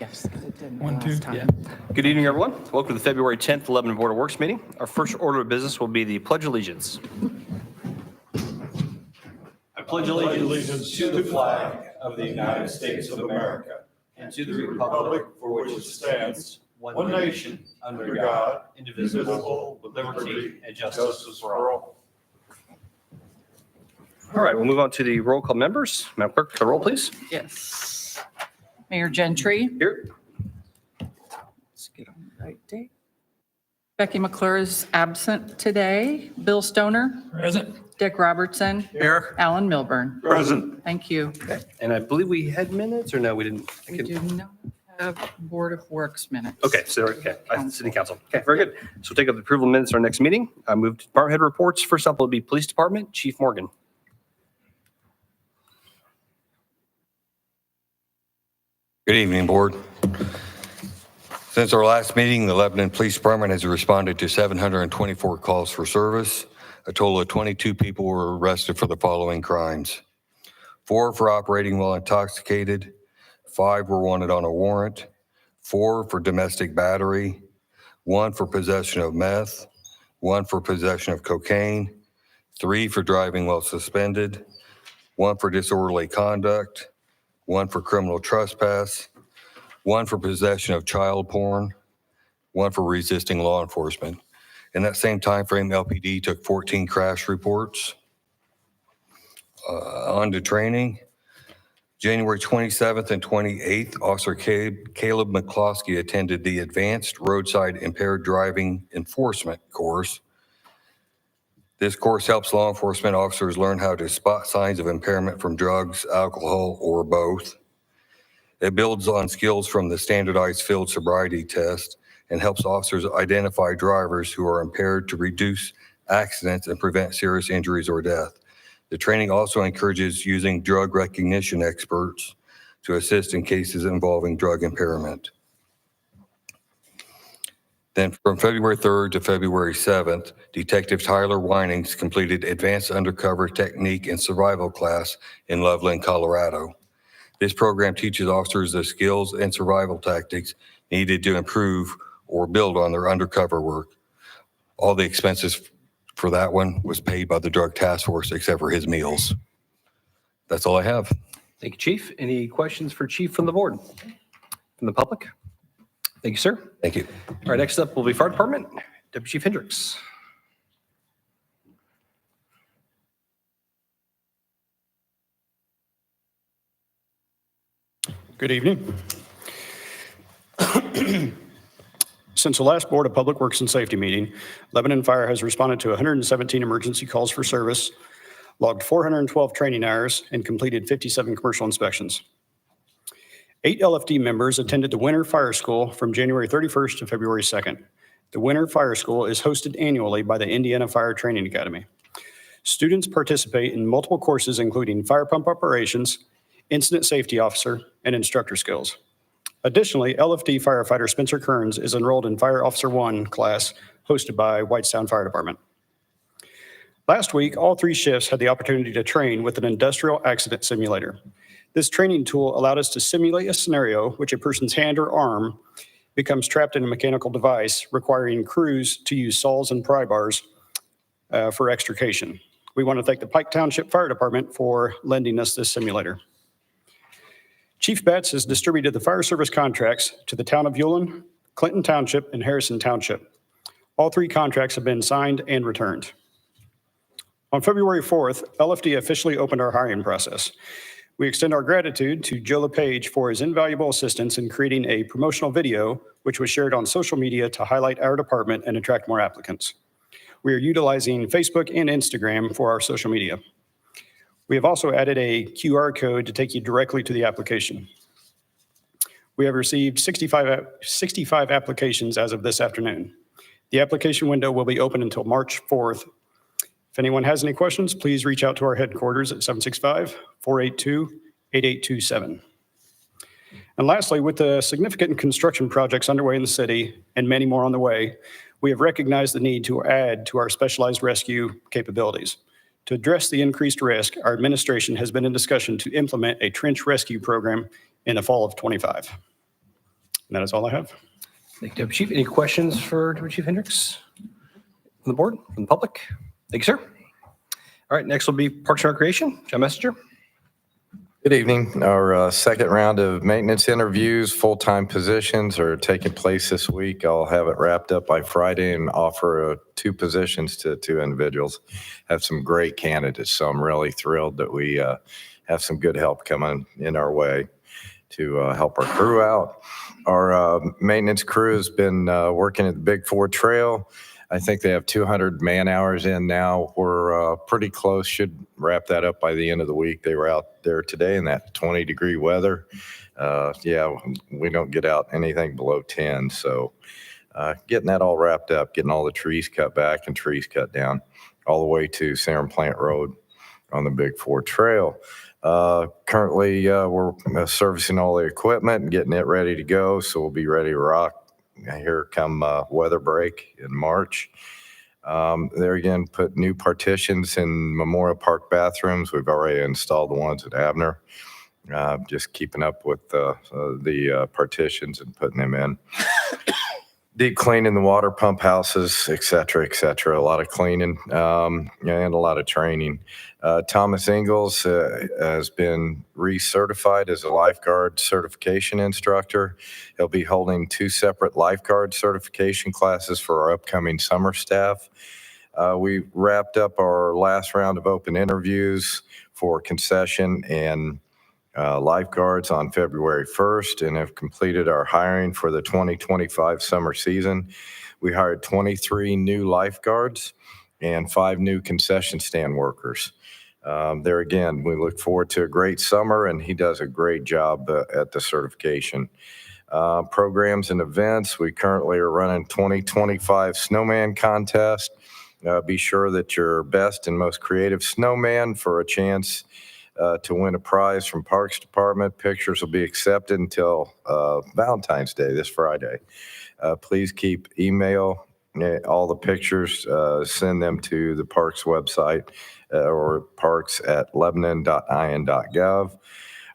Yes, 'cause it didn't One, two, last time. yeah. Good evening, everyone. Welcome to the February 10th Lebanon Board of Works meeting. Our first order of business will be the Pledge of Allegiance. I pledge allegiance to the flag of the United States of America and to the republic for which it stands, one nation, under God, indivisible, with liberty and justice for all. All right, we'll move on to the roll call members. Madam Clerk, the roll, please. Yes. Mayor Gentry. Here. Let's get on the right date. Becky McClure is absent today. Bill Stoner. Present. Dick Robertson. Here. Alan Milburn. Present. Thank you. And I believe we had minutes, or no, we didn't? We do not have Board of Works minutes. Okay, so, City Council. Okay, very good. So we'll take up the approval of minutes at our next meeting. I move to department head reports. First up will be Police Department, Chief Morgan. Good evening, Board. Since our last meeting, the Lebanon Police Department has responded to 724 calls for service. A total of 22 people were arrested for the following crimes: 4 for operating while intoxicated, 5 were wanted on a warrant, 4 for domestic battery, 1 for possession of meth, 1 for possession of cocaine, 3 for driving while suspended, 1 for disorderly conduct, 1 for criminal trespass, 1 for possession of child porn, 1 for resisting law enforcement. In that same time frame, LPD took 14 crash reports. On to training. January 27th and 28th, Officer Caleb McCloskey attended the Advanced Roadside Impaired Driving Enforcement course. This course helps law enforcement officers learn how to spot signs of impairment from drugs, alcohol, or both. It builds on skills from the standardized field sobriety test and helps officers identify drivers who are impaired to reduce accidents and prevent serious injuries or death. The training also encourages using drug recognition experts to assist in cases involving drug impairment. Then from February 3rd to February 7th, Detective Tyler Winings completed Advanced Undercover Technique and Survival class in Loveland, Colorado. This program teaches officers the skills and survival tactics needed to improve or build on their undercover work. All the expenses for that one was paid by the Drug Task Force except for his meals. That's all I have. Thank you, Chief. Any questions for Chief from the board? From the public? Thank you, sir. Thank you. All right, next up will be Fire Department, Deputy Chief Hendricks. Good evening. Since the last Board of Public Works and Safety meeting, Lebanon Fire has responded to 117 emergency calls for service, logged 412 training hours, and completed 57 commercial inspections. 8 LFD members attended the Winter Fire School from January 31st to February 2nd. The Winter Fire School is hosted annually by the Indiana Fire Training Academy. Students participate in multiple courses including fire pump operations, incident safety officer, and instructor skills. Additionally, LFD firefighter Spencer Kearns is enrolled in Fire Officer 1 class hosted by Whitestown Fire Department. Last week, all 3 shifts had the opportunity to train with an industrial accident simulator. This training tool allowed us to simulate a scenario which a person's hand or arm becomes trapped in a mechanical device, requiring crews to use saws and pry bars for extrication. We want to thank the Pike Township Fire Department for lending us this simulator. Chief Betts has distributed the fire service contracts to the town of Ulen, Clinton Township, and Harrison Township. All 3 contracts have been signed and returned. On February 4th, LFD officially opened our hiring process. We extend our gratitude to Joe LePage for his invaluable assistance in creating a promotional video, which was shared on social media to highlight our department and attract more applicants. We are utilizing Facebook and Instagram for our social media. We have also added a QR code to take you directly to the application. We have received 65 applications as of this afternoon. The application window will be open until March 4th. If anyone has any questions, please reach out to our headquarters at 765-482-8827. And lastly, with the significant construction projects underway in the city and many more on the way, we have recognized the need to add to our specialized rescue capabilities. To address the increased risk, our administration has been in discussion to implement a trench rescue program in the fall of '25. And that is all I have. Thank you, Deputy Chief. Any questions for Deputy Chief Hendricks from the board, from the public? Thank you, sir. All right, next will be Parks and Recreation. John Messenger. Good evening. Our second round of maintenance interviews, full-time positions are taking place this week. I'll have it wrapped up by Friday and offer 2 positions to 2 individuals. Have some great candidates, so I'm really thrilled that we have some good help coming in our way to help our crew out. Our maintenance crew has been working at the Big Four Trail. I think they have 200 man hours in now. We're pretty close, should wrap that up by the end of the week. They were out there today in that 20-degree weather. Yeah, we don't get out anything below 10. So getting that all wrapped up, getting all the trees cut back and trees cut down all the way to Salmon Plant Road on the Big Four Trail. Currently, we're servicing all the equipment and getting it ready to go. So we'll be ready to rock here come weather break in March. There again, put new partitions in Memorial Park bathrooms. We've already installed the ones at Abner. Just keeping up with the partitions and putting them in. Deep cleaning the water pump houses, et cetera, a lot of cleaning and a lot of training. Thomas Ingalls has been recertified as a lifeguard certification instructor. He'll be holding 2 separate lifeguard certification classes for our upcoming summer staff. We wrapped up our last round of open interviews for concession and lifeguards on February 1st and have completed our hiring for the 2025 summer season. We hired 23 new lifeguards and 5 new concession stand workers. There again, we look forward to a great summer, and he does a great job at the certification. Programs and events, we currently are running 2025 snowman contest. Be sure that you're best and most creative snowman for a chance to win a prize from Parks Department. Pictures will be accepted until Valentine's Day, this Friday. Please keep email all the pictures, send them to the Parks website or parks@lebanon.in.gov.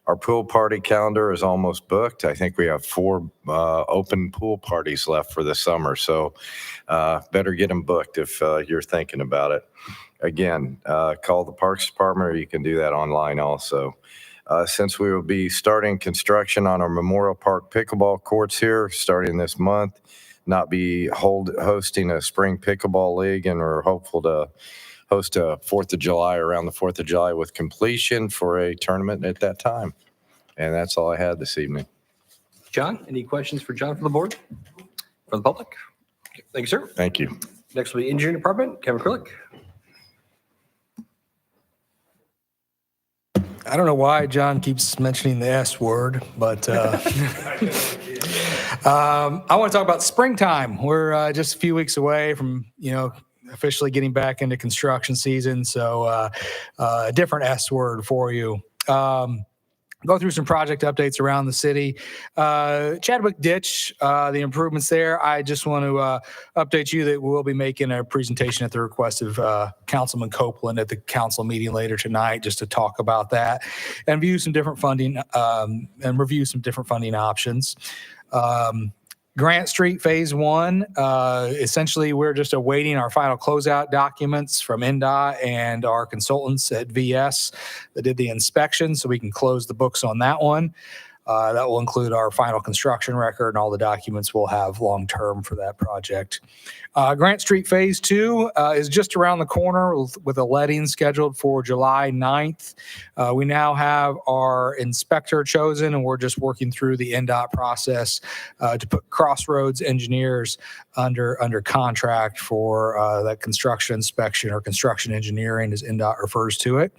Our pool party calendar is almost booked. I think we have 4 open pool parties left for the summer, so better get them booked if you're thinking about it. Again, call the Parks Department, or you can do that online also. Since we will be starting construction on our Memorial Park pickleball courts here starting this month, not be hosting a spring pickleball league, and we're hopeful to host a 4th of July, around the 4th of July, with completion for a tournament at that time. And that's all I had this evening. John, any questions for John from the board? From the public? Okay, thank you, sir. Thank you. Next will be Engineering Department, Kevin Krillick. I don't know why John keeps mentioning the S word, but I want to talk about springtime. We're just a few weeks away from, officially getting back into construction season. So a different S word for you. Go through some project updates around the city. Chadwick Ditch, the improvements there. I just want to update you that we'll be making a presentation at the request of Councilman Copeland at the council meeting later tonight, just to talk about that and view some different funding and review some different funding options. Grant Street Phase 1, essentially we're just awaiting our final closeout documents from NDOT and our consultants at VS that did the inspection, so we can close the books on that one. That will include our final construction record and all the documents we'll have long-term for that project. Grant Street Phase 2 is just around the corner with a letting scheduled for July 9th. We now have our inspector chosen, and we're just working through the NDOT process to put Crossroads Engineers under contract for that construction inspection, or construction engineering as NDOT refers to it.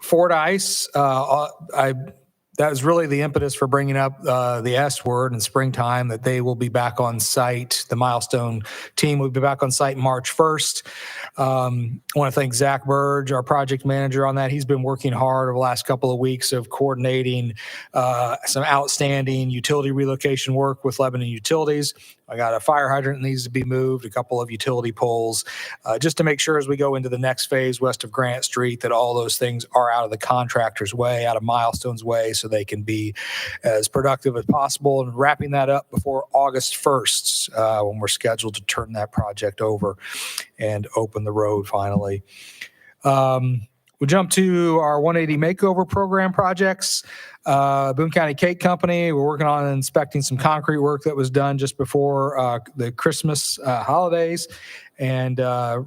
Fordyce, that was really the impetus for bringing up the S word in springtime, that they will be back on site. The Milestone team will be back on site March 1st. I want to thank Zach Burge, our project manager on that. He's been working hard over the last couple of weeks of coordinating some outstanding utility relocation work with Lebanon Utilities. I got a fire hydrant that needs to be moved, a couple of utility poles, just to make sure as we go into the next phase west of Grant Street that all those things are out of the contractor's way, out of Milestone's way, so so they can be as productive as possible, and wrapping that up before August 1st, when we're scheduled to turn that project over and open the road finally. We jump to our 180 makeover program projects. Boone County Cake Company, we're working on inspecting some concrete work that was done just before the Christmas holidays, and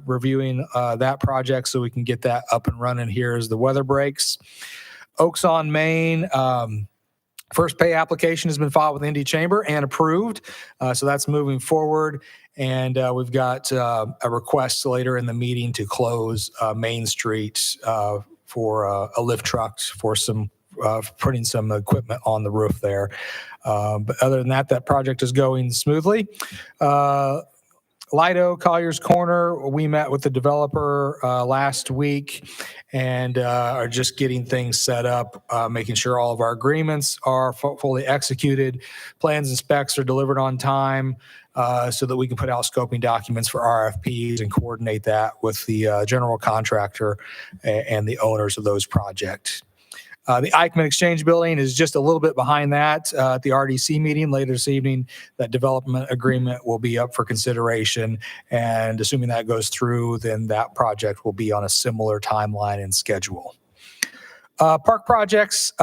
reviewing that project so we can get that up and running here as the weather breaks. Oaks on Main, first pay application has been filed with the Indy Chamber and approved. So that's moving forward. And we've got a request later in the meeting to close Main Street for a lift truck for some putting some equipment on the roof there. But other than that, that project is going smoothly. Lido, Collier's Corner, we met with the developer last week and are just getting things set up, making sure all of our agreements are fully executed, plans and specs are delivered on time, so that we can put out scoping documents for RFPs and coordinate that with the general contractor and the owners of those projects. The Eichmann Exchange Building is just a little bit behind that. At the RDC meeting later this evening, that development agreement will be up for consideration. And assuming that goes through, then that project will be on a similar timeline and schedule. Park projects.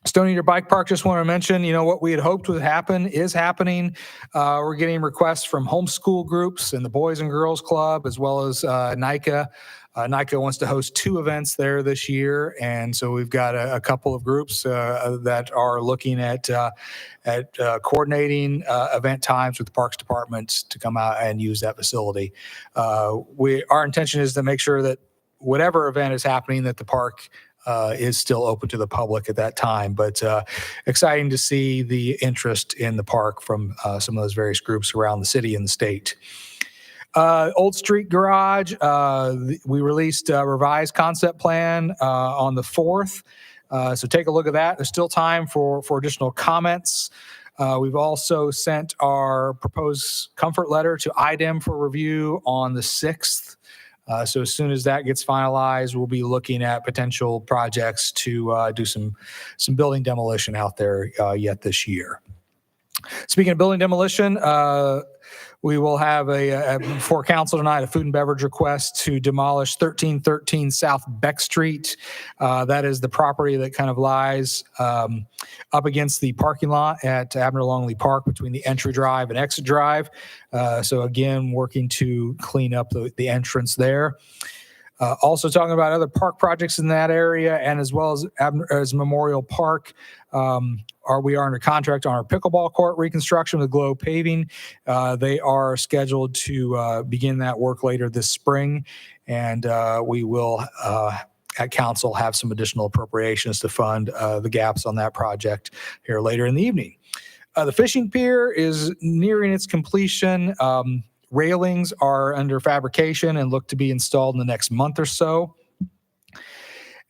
Stone Eater Bike Park, just want to mention, what we had hoped would happen is happening. We're getting requests from homeschool groups and the Boys and Girls Club, as well as NICA. NICA wants to host 2 events there this year, and so we've got a couple of groups that are looking at coordinating event times with the Parks Department to come out and use that facility. Our intention is to make sure that whatever event is happening, that the park is still open to the public at that time. But exciting to see the interest in the park from some of those various groups around the city and the state. Old Street Garage, we released a revised concept plan on the 4th. So take a look at that. There's still time for additional comments. We've also sent our proposed comfort letter to IDEM for review on the 6th. So as soon as that gets finalized, we'll be looking at potential projects to do some building demolition out there yet this year. Speaking of building demolition, we will have before council tonight, a food and beverage request to demolish 1313 South Beck Street. That is the property that kind of lies up against the parking lot at Abner Longley Park between the entry drive and exit drive. So again, working to clean up the entrance there. Also talking about other park projects in that area, and as well as Memorial Park. We are under contract on our pickleball court reconstruction with Glow Paving. They are scheduled to begin that work later this spring, and we will at council have some additional appropriations to fund the gaps on that project here later in the evening. The fishing pier is nearing its completion. Railings are under fabrication and look to be installed in the next month or so.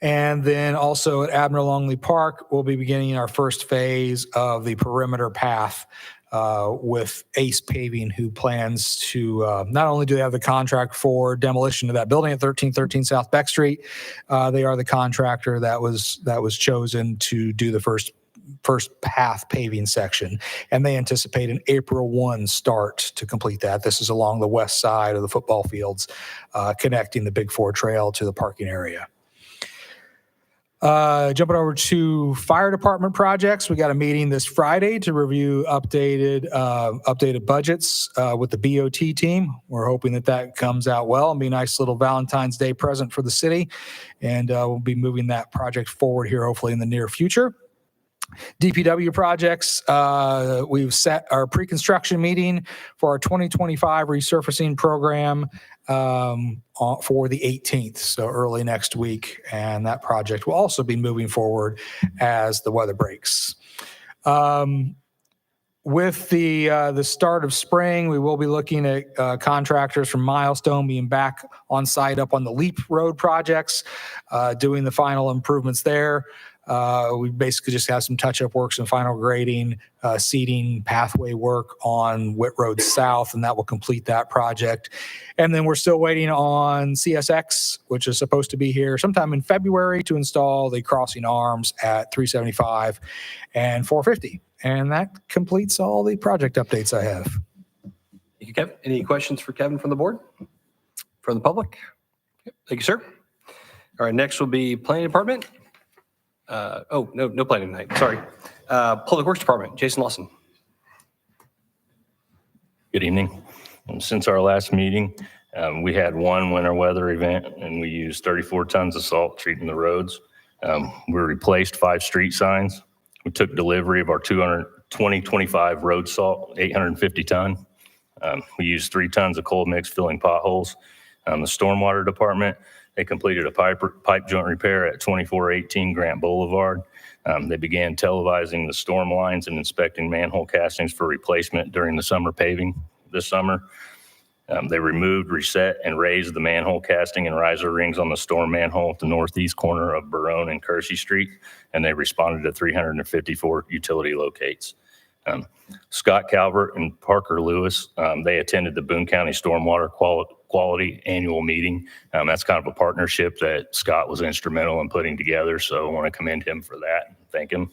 And then also at Abner Longley Park, we'll be beginning our first phase of the perimeter path with Ace Paving, who plans to not only do they have the contract for demolition of that building at 1313 South Beck Street, they are the contractor that was chosen to do the first path paving section, and they anticipate an April 1 start to complete that. This is along the west side of the football fields, connecting the Big Four Trail to the parking area. Jumping over to fire department projects, we got a meeting this Friday to review updated budgets with the BOT team. We're hoping that comes out well and be a nice little Valentine's Day present for the city, and we'll be moving that project forward here hopefully in the near future. DPW projects, we've set our pre-construction meeting for our 2025 resurfacing program for the 18th, so early next week, and that project will also be moving forward as the weather breaks. With the start of spring, we will be looking at contractors from Milestone being back on site up on the Leap Road projects, doing the final improvements there. We basically just have some touch-up work, some final grading, seeding, pathway work on Whit Road South, and that will complete that project. And then we're still waiting on CSX, which is supposed to be here sometime in February to install the crossing arms at 375 and 450. And that completes all the project updates I have. Thank you, Kevin. Any questions for Kevin from the board? From the public? Thank you, sir. All right, next will be Planning Department. No planning tonight, sorry. Public Works Department, Jason Lawson. Good evening. Since our last meeting, we had one winter weather event and we used 34 tons of salt treating the roads. We replaced 5 street signs. We took delivery of our 2025 road salt, 850 ton. We used 3 tons of cold mix filling potholes. The Stormwater Department, they completed a pipe joint repair at 2418 Grant Boulevard. They began televising the storm lines and inspecting manhole castings for replacement during the summer paving this summer. They removed, reset, and raised the manhole casting and riser rings on the storm manhole at the northeast corner of Barone and Kersey Street, and they responded to 354 utility locates. Scott Calvert and Parker Lewis, they attended the Boone County Stormwater Quality Annual Meeting. That's kind of a partnership that Scott was instrumental in putting together, so I want to commend him for that and thank him.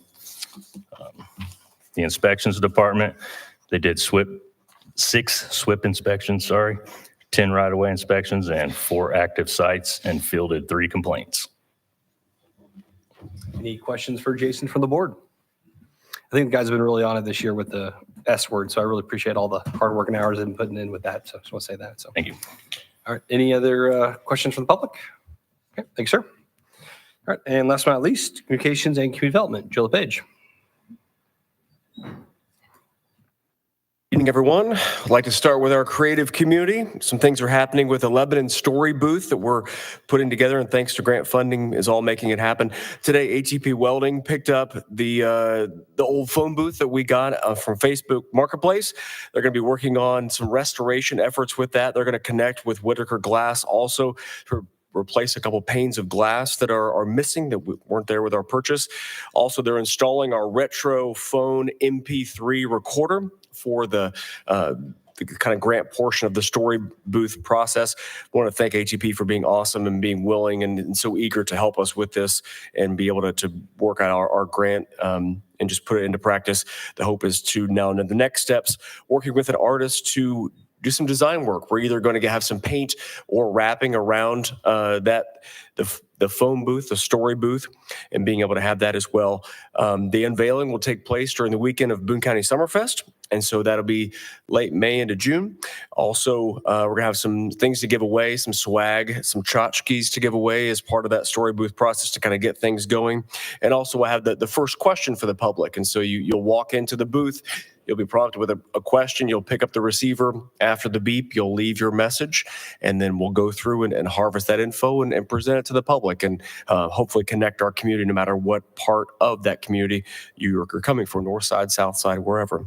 The Inspections Department, they did 6 SWIP inspections, 10 right-of-way inspections, and 4 active sites, and fielded 3 complaints. Any questions for Jason from the board? I think the guys have been really on it this year with the S word, so I really appreciate all the hard work and hours they've been putting in with that. So I just want to say that. So Thank you. all right. Any other questions from the public? Okay. Thanks, sir. All right. And last but not least, communications and community development, Jill LePage. Evening, everyone. I'd like to start with our creative community. Some things are happening with the Lebanon story booth that we're putting together, and thanks to grant funding is all making it happen. Today, ATP Welding picked up the old phone booth that we got from Facebook Marketplace. They're going to be working on some restoration efforts with that. They're going to connect with Whitaker Glass also to replace a couple panes of glass that are missing that weren't there with our purchase. Also, they're installing our retro phone MP3 recorder for the kind of grant portion of the story booth process. I want to thank ATP for being awesome and being willing and so eager to help us with this and be able to work out our grant and just put it into practice. The hope is to now know the next steps, working with an artist to do some design work. We're either going to have some paint or wrapping around the phone booth, the story booth, and being able to have that as well. The unveiling will take place during the weekend of Boone County Summerfest, and so that'll be late May into June. Also, we're going to have some things to give away, some swag, some tchotchkes to give away as part of that story booth process to kind of get things going. And also we'll have the first question for the public. And so you'll walk into the booth, you'll be prompted with a question. You'll pick up the receiver after the beep. You'll leave your message, and then we'll go through and harvest that info and present it to the public and hopefully connect our community no matter what part of that community you're coming from, north side, south side, wherever.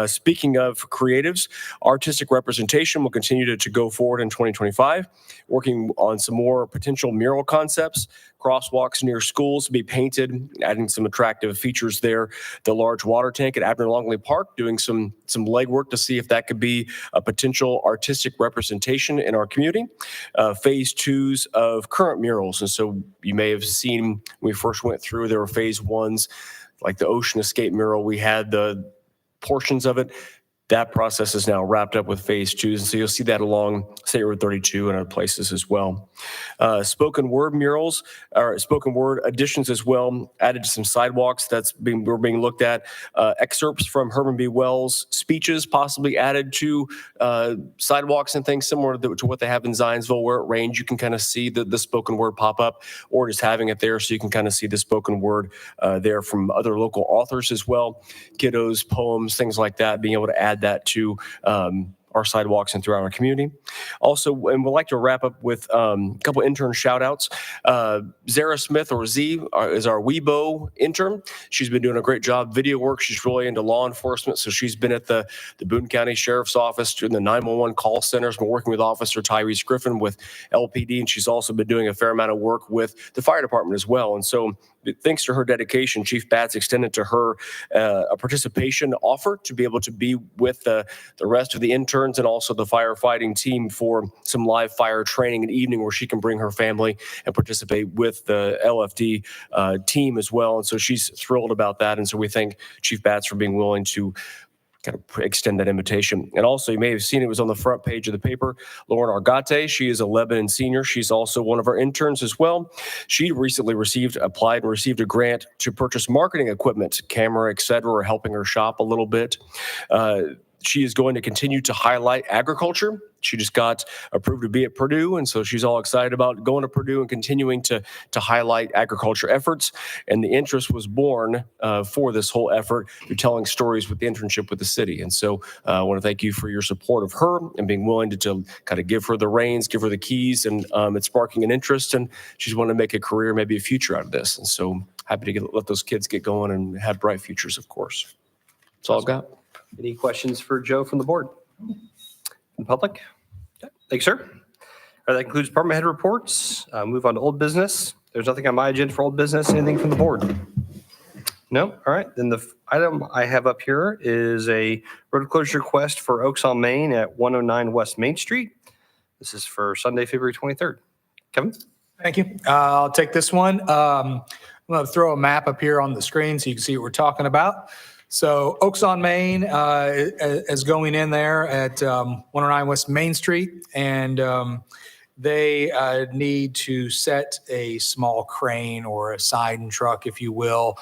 Speaking of creatives, artistic representation will continue to go forward in 2025, working on some more potential mural concepts, crosswalks near schools to be painted, adding some attractive features there. The large water tank at Abner Longley Park, doing some legwork to see if that could be a potential artistic representation in our community. Phase 2s of current murals. And so you may have seen when we first went through, there were phase 1s, like the Ocean Escape mural. We had the portions of it. That process is now wrapped up with phase 2s. And so you'll see that along State Road 32 and other places as well. Spoken word murals, or spoken word additions as well, added to some sidewalks we're being looked at. Excerpts from Herman B. Wells' speeches possibly added to sidewalks and things similar to what they have in Zionsville, where it rains. You can kind of see the spoken word pop up, or just having it there so you can kind of see the spoken word there from other local authors as well. Kiddos, poems, things like that, being able to add that to our sidewalks and throughout our community. Also, and we'd like to wrap up with a couple intern shout outs. Zara Smith, or Z, is our Weibo intern. She's been doing a great job, video work. She's really into law enforcement. So she's been at the Boone County Sheriff's Office doing the 911 call centers. Been working with Officer Tyrese Griffin with LPD. And she's also been doing a fair amount of work with the fire department as well. And so thanks to her dedication, Chief Batts extended to her a participation offer to be able to be with the rest of the interns and also the firefighting team for some live fire training an evening where she can bring her family and participate with the LFD team as well. And so she's thrilled about that. And so we thank Chief Batts for being willing to kind of extend that invitation. And also, you may have seen it was on the front page of the paper. Lauren Argate, she is a Lebanon senior. She's also one of our interns as well. She recently applied and received a grant to purchase marketing equipment, camera, et cetera, helping her shop a little bit. She is going to continue to highlight agriculture. She just got approved to be at Purdue, and so she's all excited about going to Purdue and continuing to highlight agriculture efforts. And the interest was born for this whole effort through telling stories with the internship with the city. And so I want to thank you for your support of her and being willing to kind of give her the reins, give her the keys, and it's sparking an interest. And she's wanting to make a career, maybe a future out of this. And so happy to let those kids get going and have bright futures, of course. That's all I've got. Any questions for Joe from the board? From the public? Okay. Thank you, sir. All right, that concludes department head reports. Move on to old business. There's nothing on my agenda for old business. Anything from the board? No? All right. Then the item I have up here is a road closure request for Oaks on Main at 109 West Main Street. This is for Sunday, February 23rd. Kevin? Thank you. I'll take this one. I'm going to throw a map up here on the screen so you can see what we're talking about. So Oaks on Main is going in there at 109 West Main Street, and they need to set a small crane or a siding truck, if you will,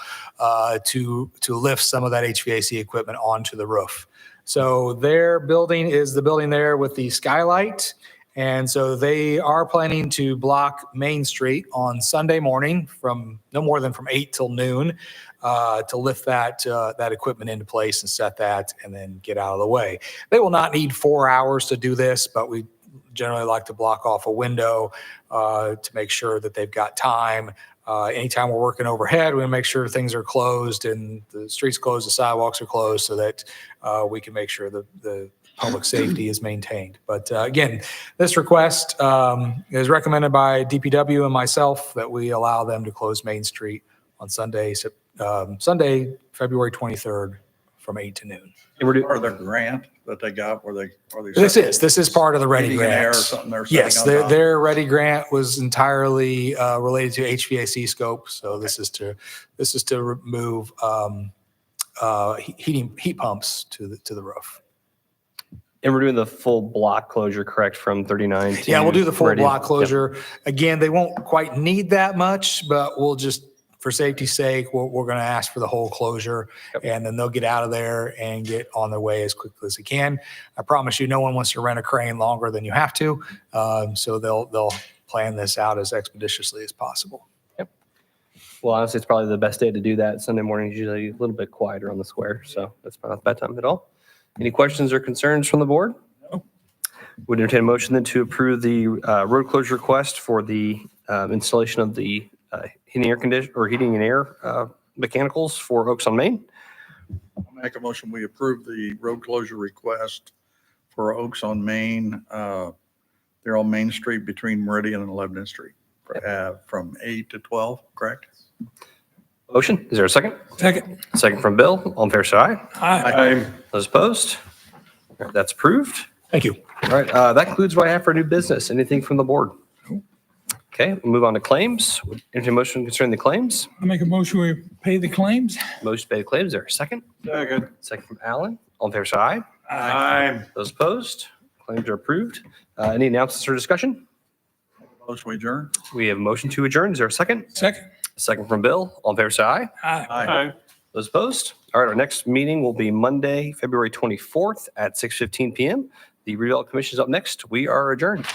to lift some of that HVAC equipment onto the roof. So their building is the building there with the skylight. And so they are planning to block Main Street on Sunday morning from no more than from 8 till noon to lift that equipment into place and set that and then get out of the way. They will not need 4 hours to do this, but we generally like to block off a window to make sure that they've got time. Anytime we're working overhead, we make sure things are closed and the streets closed, the sidewalks are closed so that we can make sure the public safety is maintained. But again, this request is recommended by DPW and myself that we allow them to close Main Street on Sunday, February 23rd from 8 to noon. Part of the grant that they got where they. This is part of the Ready Heating and air or Grant. something they're setting Yes, on top. their Ready Grant was entirely related to HVAC scope. So this is to remove heat pumps to the roof. And we're doing the full block closure, correct, from 39 to? Yeah, we'll do the full Meridian? block closure. Again, they won't quite need that much, but we'll just, for safety's sake, we're going to ask for the whole closure. Yep. And then they'll get out of there and get on their way as quickly as they can. I promise you, no one wants to rent a crane longer than you have to. So they'll plan this out as expeditiously as possible. Well, honestly, it's probably the best day to do that. Sunday morning is usually a little bit quieter on the square, so that's not a bad time at all. Any questions or concerns from the board? No. Would entertain a motion then to approve the road closure request for the installation of the heating and air mechanicals for Oaks on Main. I'll make a motion, we approve the road closure request for Oaks on Main. They're on Main Street between Meridian and Lebanon Street from 8 to 12, correct? Motion, is there a second? Second. Second from Bill. All in favor, say aye. Aye. Those opposed? All right, that's approved. Thank you. All right, that concludes what I have for new business. Anything from the board? Okay, we'll move on to claims. Would entertain a motion concerning the claims? I make a motion, we pay the claims. Motion to pay the claims. Is there a second? Second. Second from Alan. All in favor, say aye. Aye. Those opposed? Claims are approved. Any announcements or discussion? Motion we adjourn. We have a motion to adjourn. Is there a second? Second. Second from Bill. All in favor, say aye. Aye. Those opposed? All right, our next meeting will be Monday, February 24th at 6:15 PM. The redevelopment commission is up next. We are adjourned.